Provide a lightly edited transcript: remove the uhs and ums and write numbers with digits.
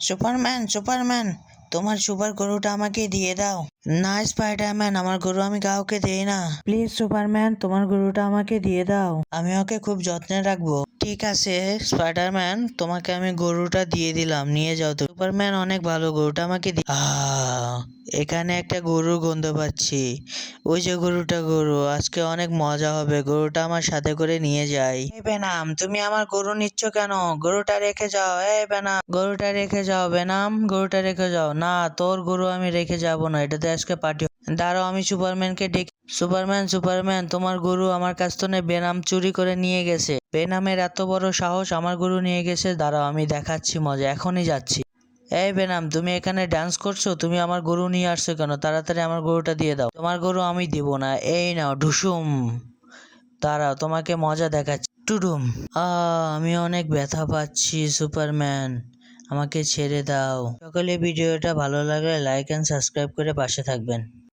Superman, Superman, তোমার super গরুটা আমাকে দিয়ে দাও। না স্পাইডারম্যান, আমার গরু আমি কাউকে দেই না। প্লিজ সুপারম্যান, তোমার গরুটা আমাকে দিয়ে দাও, আমি ওকে খুব যত্নে রাখবো। ঠিক আছে স্পাইডারম্যান, তোমাকে আমি গরুটা দিয়ে দিলাম, নিয়ে যাও তো। সুপারম্যান অনেক ভালো, গরুটা আমাকে এখানে একটা গরুর গন্ধ পাচ্ছি। ওই যে গরু, আজকে অনেক মজা হবে, গরুটা আমার সাথে করে নিয়ে যাই। এই বেনাম, তুমি আমার গরু নিচ্ছ কেন? গরুটা রেখে যাও। এই বেনাম, গরুটা রেখে যাও। বেনাম, গরুটা রেখে যাও। না, তোর গরু আমি রেখে যাব না, এটাতে আজকে পার্টি। দাঁড়াও, আমি সুপারম্যানকে ডেকে। সুপারম্যান, সুপারম্যান, তোমার গরু আমার কাছ থেকে বেনাম চুরি করে নিয়ে গেছে। বেনামের এত বড় সাহস, আমার গরু নিয়ে গেছে। দাঁড়াও, আমি দেখাচ্ছি মজা, এখনই যাচ্ছি। এই বেনাম, তুমি এখানে ডান্স করছো? তুমি আমার গরু নিয়ে আসছো কেন? তাড়াতাড়ি আমার গরুটা দিয়ে দাও। তোমার গরু আমি দিব না। এই নাও ঢুসুম। দাঁড়াও, তোমাকে মজা দেখাচ্ছি। টুডুম। আমি অনেক ব্যথা পাচ্ছি সুপারম্যান, আমাকে ছেড়ে দাও। সকলে ভিডিওটা ভালো লাগলে লাইক এন্ড সাবস্ক্রাইব করে পাশে থাকবেন।